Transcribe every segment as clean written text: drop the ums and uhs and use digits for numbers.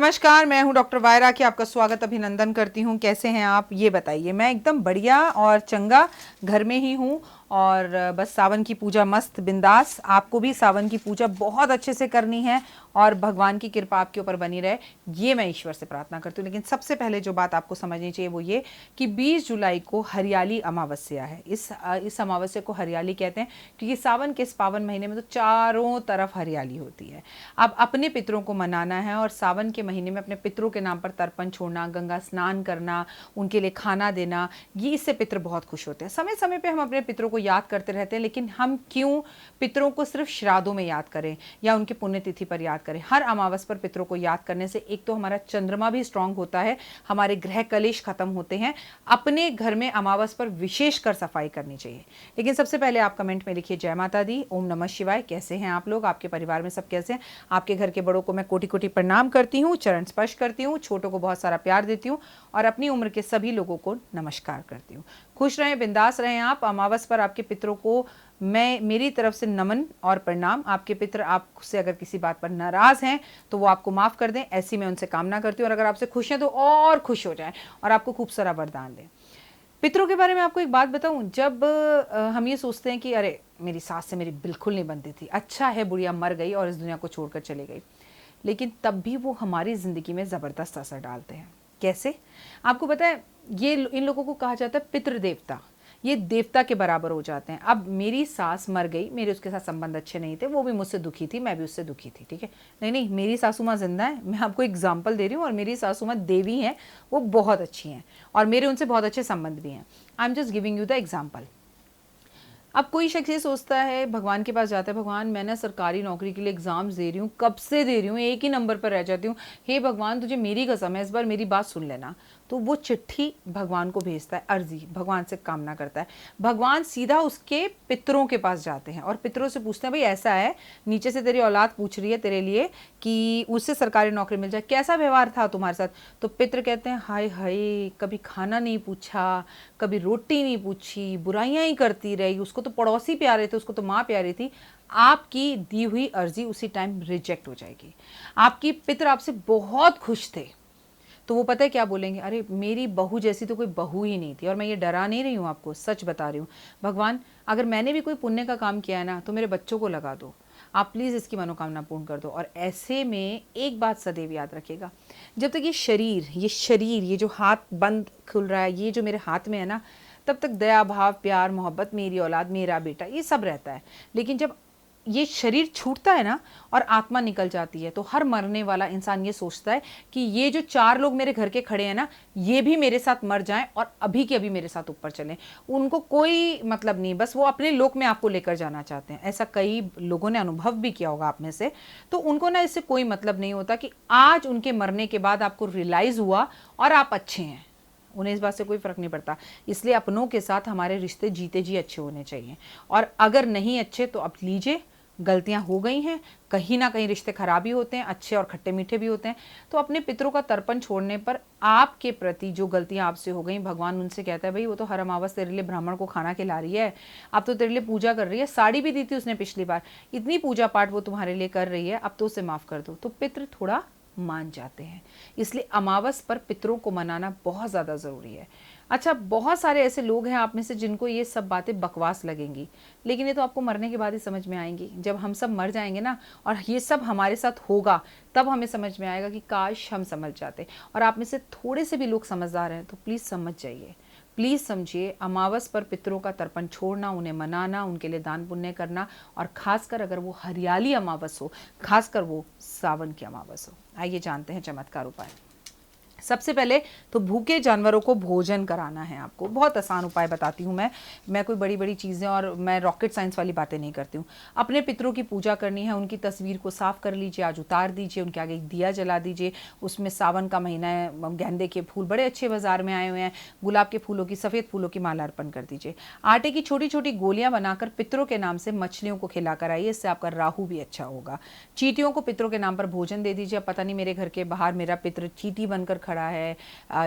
नमस्कार, मैं हूं डॉक्टर वायरा की आपका स्वागत अभिनंदन करती हूं। कैसे हैं आप ये बताइए। मैं एकदम बढ़िया और चंगा घर में ही हूं और बस सावन की पूजा मस्त बिंदास। आपको भी सावन की पूजा बहुत अच्छे से करनी है और भगवान की कृपा आपके ऊपर बनी रहे, ये मैं ईश्वर से प्रार्थना करती हूँ। लेकिन सबसे पहले जो बात आपको समझनी चाहिए वो ये कि 20 जुलाई को हरियाली अमावस्या है। इस अमावस्या को हरियाली कहते हैं क्योंकि सावन के इस पावन महीने में तो चारों तरफ हरियाली होती है। अब अपने पितरों को मनाना है और सावन के महीने में अपने पितरों के नाम पर तर्पण छोड़ना, गंगा स्नान करना, उनके लिए खाना देना, ये इससे पितर बहुत खुश होते हैं। समय समय पे हम अपने पितरों को याद करते रहते हैं, लेकिन हम क्यों पितरों को सिर्फ श्राद्धों में याद करें या उनके पुण्यतिथि पर याद करें। हर अमावस पर पितरों को याद करने से एक तो हमारा चंद्रमा भी स्ट्रांग होता है, हमारे ग्रह कलेश खत्म होते हैं। अपने घर में अमावस पर विशेष कर सफाई करनी चाहिए। लेकिन सबसे पहले आप कमेंट में लिखिए जय माता दी, ओम नमः शिवाय। कैसे हैं आप लोग, आपके परिवार में सब कैसे हैं? आपके घर के बड़ों को मैं कोटि कोटि प्रणाम करती हूँ, चरण स्पर्श करती हूँ, छोटों को बहुत सारा प्यार देती हूँ और अपनी उम्र के सभी लोगों को नमस्कार करती हूँ। खुश रहें, बिंदास रहें आप। अमावस पर आपके पितरों को मैं मेरी तरफ से नमन और प्रणाम। आपके पितर आपसे अगर किसी बात पर नाराज हैं तो वो आपको माफ कर दें, ऐसी मैं उनसे कामना करती हूँ। और अगर आपसे खुश हैं तो और खुश हो जाएं और आपको खूब सारा वरदान दें। पितरों के बारे में आपको एक बात बताऊं, जब हम ये सोचते हैं कि अरे मेरी सास से मेरी बिल्कुल नहीं बनती थी, अच्छा है बुढ़िया मर गई और इस दुनिया को छोड़कर चली गई, लेकिन तब भी वो हमारी ज़िंदगी में ज़बरदस्त असर डालते हैं। कैसे? आपको पता है, ये इन लोगों को कहा जाता है पितृदेवता। ये देवता के बराबर हो जाते हैं। अब मेरी सास मर गई, मेरे उसके साथ संबंध अच्छे नहीं थे, वो भी मुझसे दुखी थी, मैं भी उससे दुखी थी, ठीक है। नहीं नहीं, मेरी सासू माँ जिंदा है, मैं आपको एग्जाम्पल दे रही हूँ। और मेरी सासू माँ देवी हैं, वो बहुत अच्छी हैं और मेरे उनसे बहुत अच्छे संबंध भी हैं। I am just giving you the example. अब कोई शख्स ये सोचता है, भगवान के पास जाता है, भगवान मैं ना सरकारी नौकरी के लिए एग्जाम्स दे रही हूँ, कब से दे रही हूँ, एक ही नंबर पर रह जाती हूँ, हे भगवान तुझे मेरी कसम है इस बार मेरी बात सुन लेना। तो वो चिट्ठी भगवान को भेजता है, अर्जी भगवान से कामना करता है। भगवान सीधा उसके पितरों के पास जाते हैं और पितरों से पूछते हैं भाई ऐसा है, नीचे से तेरी औलाद पूछ रही है तेरे लिए कि उससे सरकारी नौकरी मिल जाए, कैसा व्यवहार था तुम्हारे साथ? तो पितर कहते हैं हाय हाय, कभी खाना नहीं पूछा, कभी रोटी नहीं पूछी, बुराइयां ही करती रही, उसको तो पड़ोसी प्यारे थे, उसको तो माँ प्यारी थी। आपकी दी हुई अर्जी उसी टाइम रिजेक्ट हो जाएगी। आपकी पितर आपसे बहुत खुश थे तो वो पता है क्या बोलेंगे, अरे मेरी बहू जैसी तो कोई बहू ही नहीं थी। और मैं ये डरा नहीं रही हूँ, आपको सच बता रही हूँ। भगवान अगर मैंने भी कोई पुण्य का काम किया है ना तो मेरे बच्चों को लगा दो, आप प्लीज़ इसकी मनोकामना पूर्ण कर दो। और ऐसे में एक बात सदैव याद रखिएगा, जब तक ये जो हाथ बंद खुल रहा है, ये जो मेरे हाथ में है ना, तब तक दया भाव प्यार मोहब्बत, मेरी औलाद मेरा बेटा, ये सब रहता है। लेकिन जब ये शरीर छूटता है ना और आत्मा निकल जाती है तो हर मरने वाला इंसान ये सोचता है कि ये जो 4 लोग मेरे घर के खड़े हैं ना, ये भी मेरे साथ मर जाएं और अभी के अभी मेरे साथ ऊपर चलें। उनको कोई मतलब नहीं, बस वो अपने लोक में आपको लेकर जाना चाहते हैं। ऐसा कई लोगों ने अनुभव भी किया होगा आप में से। तो उनको ना इससे कोई मतलब नहीं होता कि आज उनके मरने के बाद आपको रियलाइज हुआ और आप अच्छे हैं, उन्हें इस बात से कोई फर्क नहीं पड़ता। इसलिए अपनों के साथ हमारे रिश्ते जीते जी अच्छे होने चाहिए। और अगर नहीं अच्छे तो अब लीजिए, गलतियां हो गई हैं, कहीं ना कहीं रिश्ते खराब ही होते हैं, अच्छे और खट्टे मीठे भी होते हैं। तो अपने पितरों का तर्पण छोड़ने पर आपके प्रति जो गलतियां आपसे हो गई, भगवान उनसे कहता है भाई वो तो हर अमावस तेरे लिए ब्राह्मण को खाना खिला रही है, अब तो तेरे लिए पूजा कर रही है, साड़ी भी दी थी उसने पिछली बार, इतनी पूजा पाठ वो तुम्हारे लिए कर रही है, अब तो उसे माफ कर दो। तो पितृ थोड़ा मान जाते हैं। इसलिए अमावस पर पितरों को मनाना बहुत ज़्यादा ज़रूरी है। अच्छा, बहुत सारे ऐसे लोग हैं आप में से जिनको ये सब बातें बकवास लगेंगी, लेकिन ये तो आपको मरने के बाद ही समझ में आएंगी। जब हम सब मर जाएंगे ना और ये सब हमारे साथ होगा, तब हमें समझ में आएगा कि काश हम समझ जाते। और आप में से थोड़े से भी लोग समझदार हैं तो प्लीज़ समझ जाइए, प्लीज़ समझिए। अमावस पर पितरों का तर्पण छोड़ना, उन्हें मनाना, उनके लिए दान पुण्य करना, और खासकर अगर वो हरियाली अमावस हो, खासकर वो सावन की अमावस हो। आइए जानते हैं चमत्कार उपाय। सबसे पहले तो भूखे जानवरों को भोजन कराना है आपको। बहुत आसान उपाय बताती हूँ मैं कोई बड़ी बड़ी चीज़ें और मैं रॉकेट साइंस वाली बातें नहीं करती हूँ। अपने पितरों की पूजा करनी है, उनकी तस्वीर को साफ कर लीजिए, आज उतार दीजिए, उनके आगे एक दिया जला दीजिए, उसमें सावन का महीना है, गेंदे के फूल बड़े अच्छे बाजार में आए हुए हैं, गुलाब के फूलों की, सफ़ेद फूलों की माला अर्पण कर दीजिए। आटे की छोटी छोटी गोलियां बनाकर पितरों के नाम से मछलियों को खिलाकर आइए, इससे आपका राहु भी अच्छा होगा। चींटियों को पितरों के नाम पर भोजन दे दीजिए। पता नहीं मेरे घर के बाहर मेरा पितर चींटी बनकर खड़ा है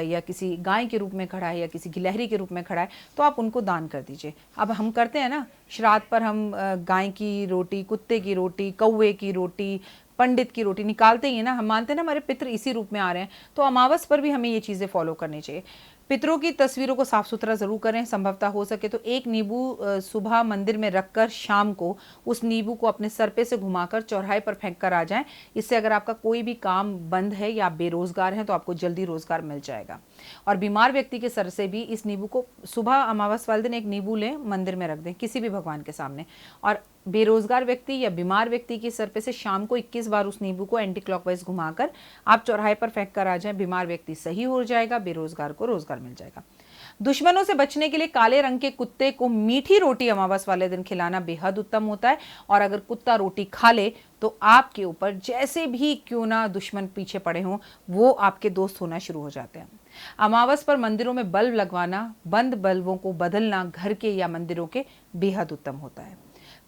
या किसी गाय के रूप में खड़ा है या किसी गिलहरी के रूप में खड़ा है, तो आप उनको दान कर दीजिए। अब हम करते हैं ना श्राद्ध पर, हम गाय की रोटी, कुत्ते की रोटी, कौवे की रोटी, पंडित की रोटी निकालते ही है ना, हम मानते हैं ना हमारे पितृ इसी रूप में आ रहे हैं, तो अमावस पर भी हमें ये चीज़ें फॉलो करनी चाहिए। पितरों की तस्वीरों को साफ सुथरा जरूर करें, संभवतः हो सके तो एक नींबू सुबह मंदिर में रखकर शाम को उस नींबू को अपने सर पे से घुमाकर चौराहे पर फेंक कर आ जाएं। इससे अगर आपका कोई भी काम बंद है या आप बेरोजगार हैं तो आपको जल्दी रोजगार मिल जाएगा। और बीमार व्यक्ति के सर से भी इस नींबू को सुबह अमावस वाले दिन एक नींबू लें, मंदिर में रख दें किसी भी भगवान के सामने, और बेरोजगार व्यक्ति या बीमार व्यक्ति के सर पे से शाम को 21 बार उस नींबू को एंटी क्लॉकवाइज घुमाकर आप चौराहे पर फेंक कर आ जाएं। बीमार व्यक्ति सही हो जाएगा, बेरोजगार को रोजगार मिल जाएगा। दुश्मनों से बचने के लिए काले रंग के कुत्ते को मीठी रोटी अमावस वाले दिन खिलाना बेहद उत्तम होता है। और अगर कुत्ता रोटी खा ले तो आपके ऊपर जैसे भी क्यों ना दुश्मन पीछे पड़े हों, वो आपके दोस्त होना शुरू हो जाते हैं। अमावस पर मंदिरों में बल्ब लगवाना, बंद बल्बों को बदलना घर के या मंदिरों के बेहद उत्तम होता है।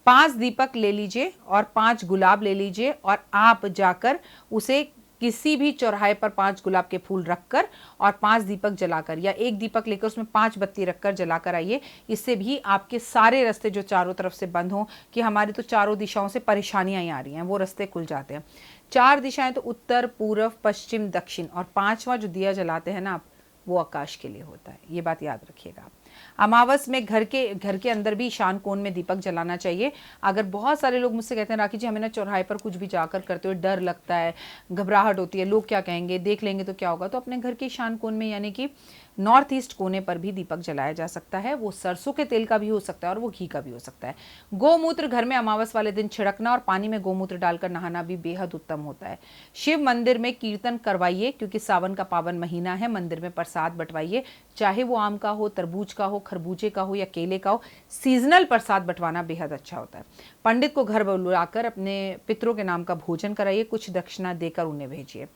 5 दीपक ले लीजिए और 5 गुलाब ले लीजिए और आप जाकर उसे किसी भी चौराहे पर 5 गुलाब के फूल रखकर और 5 दीपक जलाकर, या एक दीपक लेकर उसमें 5 बत्ती रखकर जलाकर आइए। इससे भी आपके सारे रास्ते जो चारों तरफ से बंद हों, कि हमारी तो चारों दिशाओं से परेशानियां ही आ रही हैं, वो रास्ते खुल जाते हैं। 4 दिशाएं तो उत्तर, पूर्व, पश्चिम, दक्षिण, और 5वां जो दिया जलाते हैं ना आप, वो आकाश के लिए होता है। ये बात याद रखिएगा। अमावस में घर के अंदर भी ईशान कोण में दीपक जलाना चाहिए। अगर बहुत सारे लोग मुझसे कहते हैं राखी जी हमें ना चौराहे पर कुछ भी जाकर करते हुए डर लगता है, घबराहट होती है, लोग क्या कहेंगे, देख लेंगे तो क्या होगा, तो अपने घर के ईशान कोण में यानी कि नॉर्थ ईस्ट कोने पर भी दीपक जलाया जा सकता है। वो सरसों के तेल का भी हो सकता है और वो घी का भी हो सकता है। गोमूत्र घर में अमावस वाले दिन छिड़कना और पानी में गोमूत्र डालकर नहाना भी बेहद उत्तम होता है। शिव मंदिर में कीर्तन करवाइए, क्योंकि सावन का पावन महीना है। मंदिर में प्रसाद बंटवाइए, चाहे वो आम का हो, तरबूज का हो, खरबूजे का हो या केले का हो। सीजनल प्रसाद बंटवाना बेहद अच्छा होता है। पंडित को घर बुलाकर अपने पितरों के नाम का भोजन कराइए, कुछ दक्षिणा देकर उन्हें भेजिए।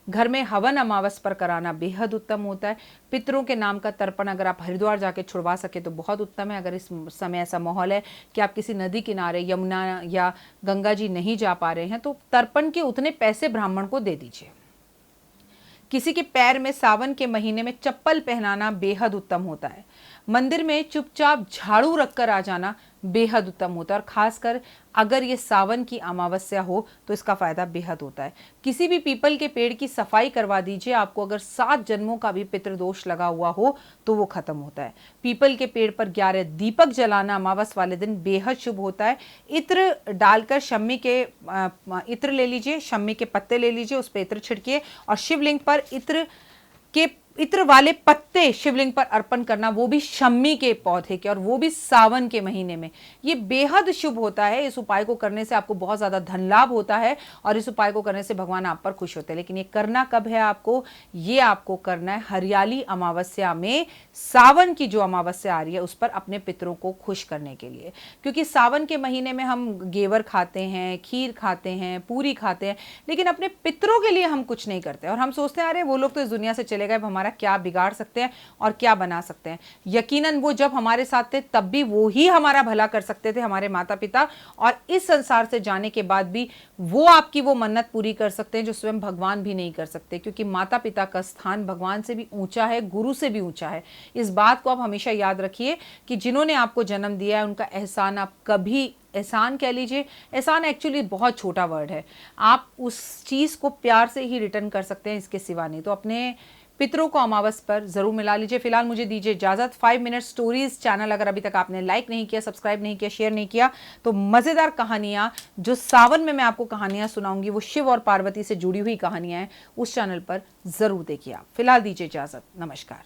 घर में हवन अमावस पर कराना बेहद उत्तम होता है। पितरों के नाम का तर्पण अगर आप हरिद्वार जाके छुड़वा सके तो बहुत उत्तम है। अगर इस समय ऐसा माहौल है कि आप किसी नदी किनारे, यमुना या गंगा जी नहीं जा पा रहे हैं, तो तर्पण के उतने पैसे ब्राह्मण को दे दीजिए। किसी के पैर में सावन के महीने में चप्पल पहनाना बेहद उत्तम होता है। मंदिर में चुपचाप झाड़ू रखकर आ जाना बेहद उत्तम होता है, और खासकर अगर ये सावन की अमावस्या हो तो इसका फायदा बेहद होता है। किसी भी पीपल के पेड़ की सफाई करवा दीजिए। आपको अगर 7 जन्मों का भी पितृदोष लगा हुआ हो तो वो खत्म होता है। पीपल के पेड़ पर 11 दीपक जलाना अमावस वाले दिन बेहद शुभ होता है। इत्र डालकर शम्मी के इत्र ले लीजिए, शम्मी के पत्ते ले लीजिए, उस पर इत्र छिड़किए और शिवलिंग पर इत्र वाले पत्ते शिवलिंग पर अर्पण करना, वो भी शम्मी के पौधे के, और वो भी सावन के महीने में। ये बेहद शुभ होता है। इस उपाय को करने से आपको बहुत ज्यादा धन लाभ होता है और इस उपाय को करने से भगवान आप पर खुश होते हैं। लेकिन ये करना कब है आपको? ये आपको करना है हरियाली अमावस्या में, सावन की जो अमावस्या आ रही है उस पर अपने पितरों को खुश करने के लिए। क्योंकि सावन के महीने में हम गेवर खाते हैं, खीर खाते हैं, पूरी खाते हैं, लेकिन अपने पितरों के लिए हम कुछ नहीं करते। और हम सोचते हैं अरे वो लोग तो इस दुनिया से चले गए, हमारा क्या बिगाड़ सकते हैं और क्या बना सकते हैं। यकीनन वो जब हमारे साथ थे तब भी वो ही हमारा भला कर सकते थे, हमारे माता पिता, और इस संसार से जाने के बाद भी वो आपकी वो मन्नत पूरी कर सकते हैं जो स्वयं भगवान भी नहीं कर सकते। क्योंकि माता पिता का स्थान भगवान से भी ऊंचा है, गुरु से भी ऊंचा है। इस बात को आप हमेशा याद रखिए कि जिन्होंने आपको जन्म दिया है उनका एहसान आप कभी, एहसान कह लीजिए, एहसान एक्चुअली बहुत छोटा वर्ड है, आप उस चीज को प्यार से ही रिटर्न कर सकते हैं, इसके सिवा नहीं। तो अपने पितरों को अमावस पर जरूर मिला लीजिए। फिलहाल मुझे दीजिए इजाजत। 5 मिनट स्टोरीज चैनल अगर अभी तक आपने लाइक नहीं किया, सब्सक्राइब नहीं किया, शेयर नहीं किया, तो मजेदार कहानियां जो सावन में मैं आपको कहानियां सुनाऊंगी, वो शिव और पार्वती से जुड़ी हुई कहानियां हैं, उस चैनल पर जरूर देखिए आप। फिलहाल दीजिए इजाजत, नमस्कार।